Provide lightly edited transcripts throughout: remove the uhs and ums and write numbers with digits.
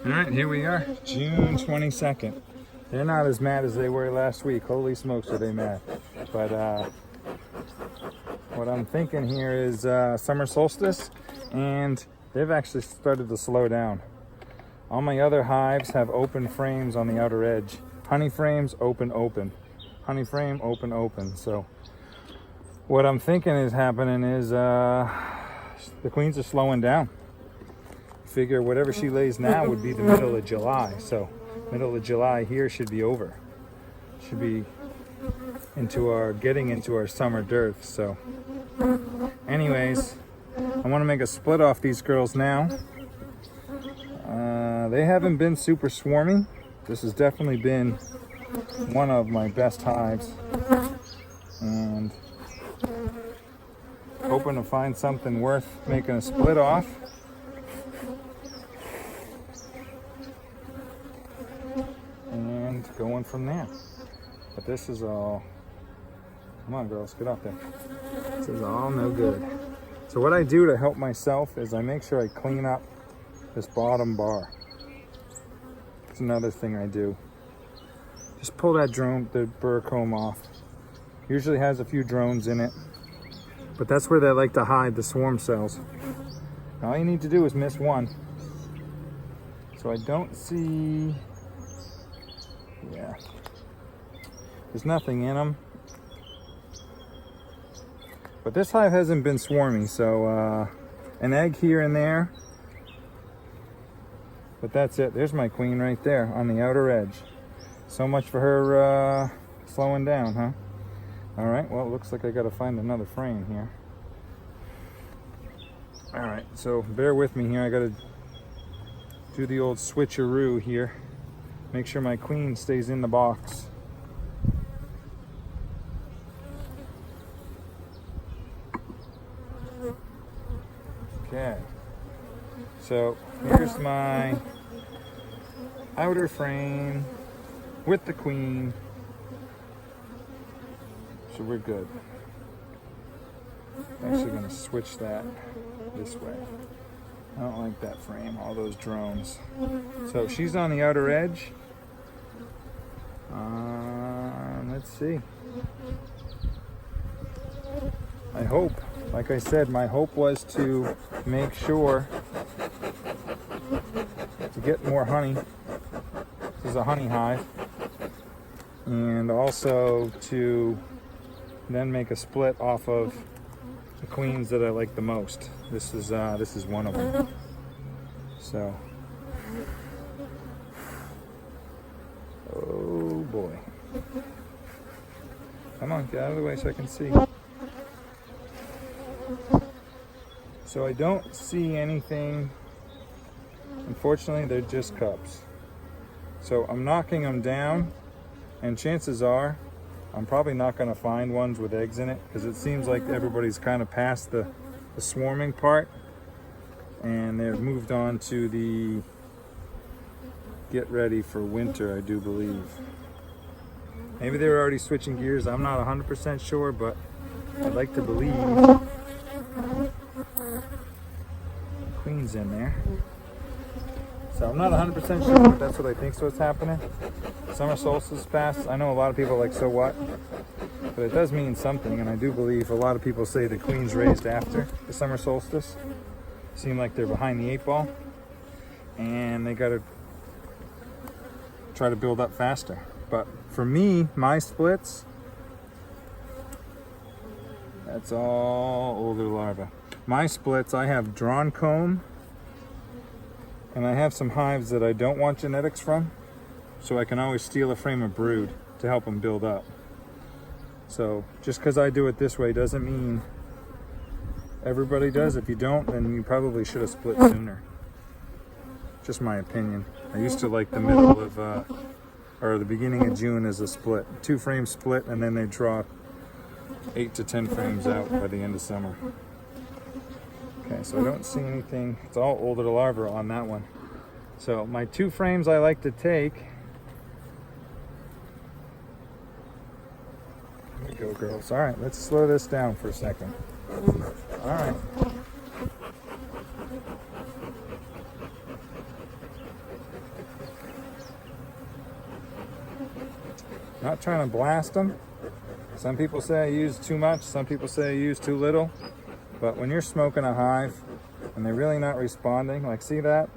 All right, here we are, June 22nd. They're not as mad as they were last week. Holy smokes, are they mad. But what I'm thinking here is summer solstice, and they've actually started to slow down. All my other hives have open frames on the outer edge. Honey frames, open, open. Honey frame, open, open. So what I'm thinking is happening is the queens are slowing down. Figure whatever she lays now would be the middle of July. So middle of July here should be over. Should be getting into our summer dearth. So anyways, I want to make a split off these girls now. They haven't been super swarmy. This has definitely been one of my best hives, and hoping to find something worth making a split off. And going from there. But this is all, come on girls, get up there. This is all no good. So what I do to help myself is I make sure I clean up this bottom bar. It's another thing I do. Just pull the burr comb off. Usually has a few drones in it, but that's where they like to hide the swarm cells. All you need to do is miss one. So I don't see, yeah, there's nothing in them. But this hive hasn't been swarmy, so an egg here and there. But that's it. There's my queen right there on the outer edge. So much for her slowing down, huh? All right, well, it looks like I gotta find another frame here. All right, so bear with me here. I gotta do the old switcheroo here. Make sure my queen stays in the box. Okay, so here's my outer frame with the queen. So we're good. I'm actually gonna switch that this way. I don't like that frame, all those drones. So she's on the outer edge. Let's see. I hope, like I said, my hope was to make sure to get more honey. This is a honey hive. And also to then make a split off of the queens that I like the most. This is one of them. So, oh boy. Come on, get out of the way so I can see. So I don't see anything. Unfortunately, they're just cups. So I'm knocking them down, and chances are I'm probably not going to find ones with eggs in it, because it seems like everybody's kind of past the swarming part, and they've moved on to the get ready for winter, I do believe. Maybe they were already switching gears. I'm not 100% sure, but I'd like to believe queen's in there. So I'm not 100% sure, but that's what I think is what's happening. Summer solstice passed. I know a lot of people are like, so what? But it does mean something, and I do believe a lot of people say the queen's raised after the summer solstice. Seem like they're behind the 8 ball, and they got to try to build up faster. But for me, my splits, that's all older larvae. My splits, I have drawn comb, and I have some hives that I don't want genetics from, so I can always steal a frame of brood to help them build up. So just because I do it this way doesn't mean everybody does. If you don't, then you probably should have split sooner. Just my opinion. I used to like the middle of, or the beginning of June as a split. 2 frame split, and then they draw 8 to 10 frames out by the end of summer. Okay, so I don't see anything. It's all older larvae on that one. So my 2 frames I like to take. There we go, girls. All right, let's slow this down for a second. All right. Not trying to blast them. Some people say I use too much, some people say I use too little. But when you're smoking a hive and they're really not responding, like see that?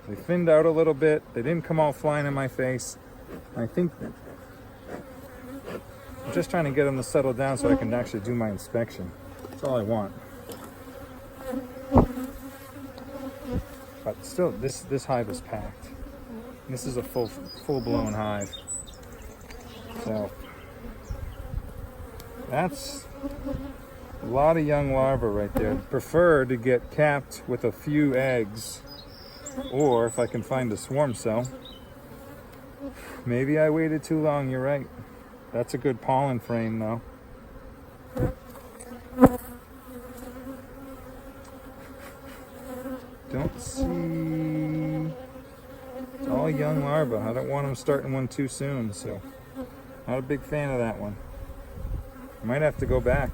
They thinned out a little bit. They didn't come all flying in my face. I think I'm just trying to get them to settle down so I can actually do my inspection. That's all I want. But still, this hive is packed. This is a full-blown hive. So that's a lot of young larvae right there. Prefer to get capped with a few eggs, or if I can find a swarm cell. Maybe I waited too long, you're right. That's a good pollen frame though. Don't see... It's all young larvae. I don't want them starting one too soon, so not a big fan of that one. I might have to go back.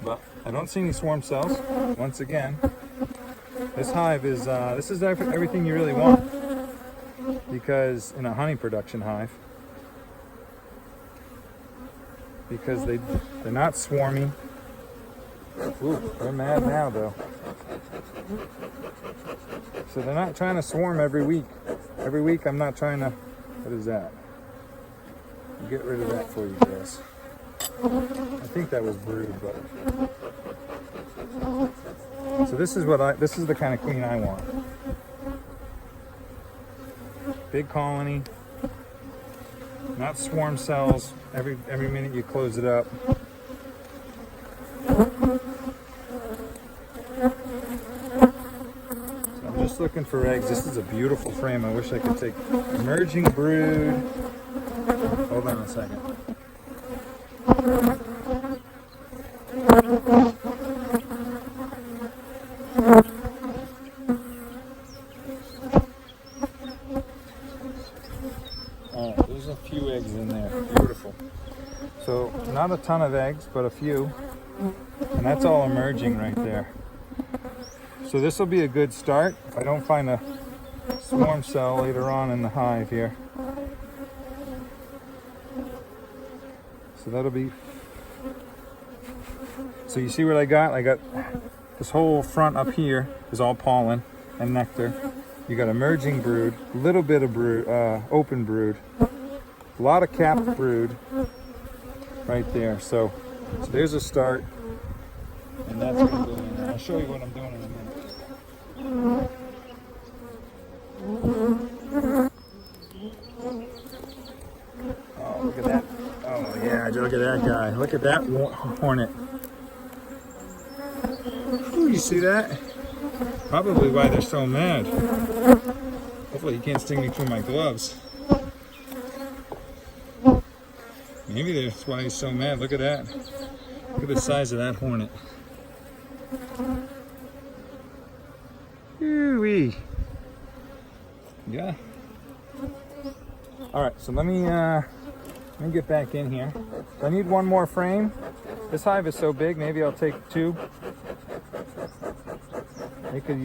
But I don't see any swarm cells. Once again, this hive is this is everything you really want, because in a honey production hive, because they're not swarmy. Ooh, they're mad now though. So they're not trying to swarm every week. Every week I'm not trying to... What is that? I'll get rid of that for you guys. I think that was brood, but... So this is the kind of queen I want. Big colony. Not swarm cells. Every minute you close it up. Just looking for eggs. This is a beautiful frame. I wish I could take emerging brood. Hold on a second. Alright, there's a few eggs in there. Beautiful. So, not a ton of eggs, but a few. And that's all emerging right there. So this will be a good start if I don't find a swarm cell later on in the hive here. So that'll be... So you see what I got? I got this whole front up here is all pollen and nectar. You got emerging brood, a little bit of brood, open brood, a lot of capped brood right there. So there's a start, and that's going to go in there. I'll show you what I'm doing in a minute. Oh, look at that. Oh, yeah, look at that guy. Look at that hornet. Ooh, you see that? Probably why they're so mad. Hopefully he can't sting me through my gloves. Maybe that's why he's so mad. Look at that. Look at the size of that hornet. Ooh-wee. Yeah. All right, so let me get back in here. I need one more frame. This hive is so big, maybe I'll take two. They could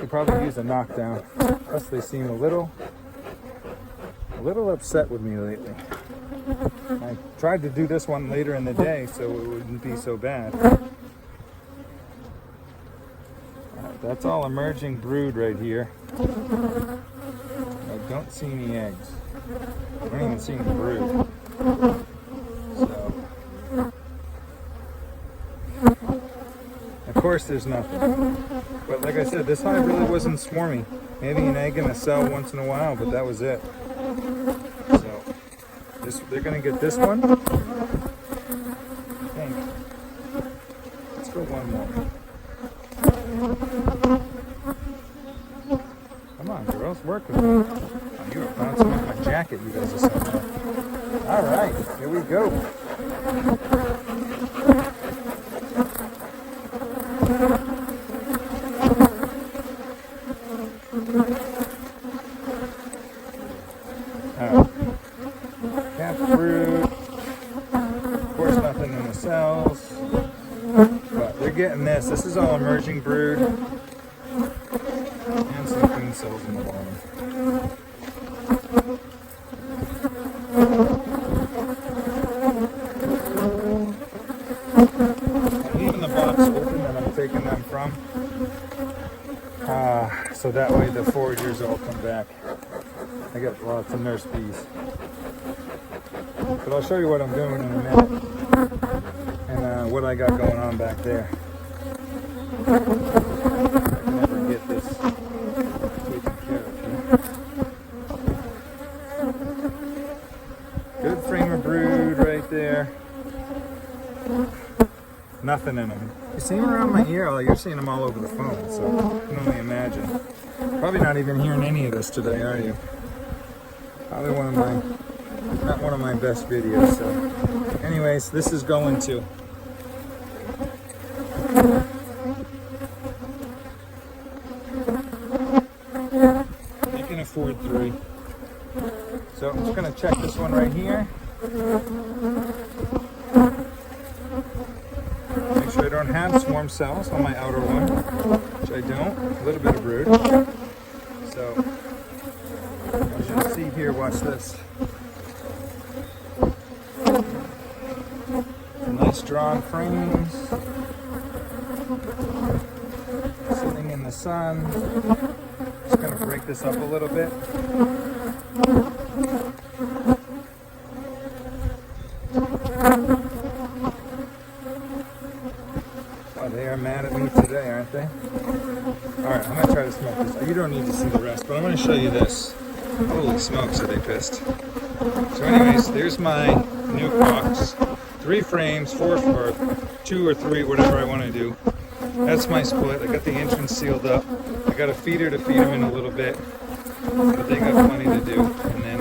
probably use a knockdown. Plus they seem a little upset with me lately. I tried to do this one later in the day so it wouldn't be so bad. That's all emerging brood right here. I don't see any eggs. I don't even see any brood. So, of course there's nothing. But like I said, this hive really wasn't swarmy. Maybe an egg in a cell once in a while, but that was it. So, they're going to get this one. I think. Let's go one more. Come on, girls, work with me. Oh, you are bouncing off my jacket, you guys are so bad. All right, here we go. All right. Cap fruit. Of course, nothing in the cells. But they're getting this. This is all emerging brood. And some queen cells in the bottom. box open that I'm taking them from. So that way the foragers all come back. I got lots of nurse bees. But I'll show you what I'm doing in a minute. And what I got going on back there. I can never get this taken care of here. Good frame of brood right there. Nothing in them. You see them around my ear? Oh, you're seeing them all over the phone, so I can only imagine. Probably not even hearing any of this today, are you? Probably not one of my best videos, so. Anyways, this is going to. You can afford 3. So I'm just going to check this one right here. Make sure I don't have swarm cells on my outer one, which I don't. A little bit of brood. So, as you can see here, watch this. Nice drawn frames. Sitting in the sun. Just going to break this up a little bit. Oh, they are mad at me today, aren't they? Alright, I'm going to try to smoke this. You don't need to see the rest, but I'm going to show you this. Holy smokes, are they pissed. So anyways, there's my new box. 3 frames, 4 or 2 or 3, whatever I want to do. That's my split. I got the entrance sealed up. I got a feeder to feed them in a little bit, but they got plenty to do. And then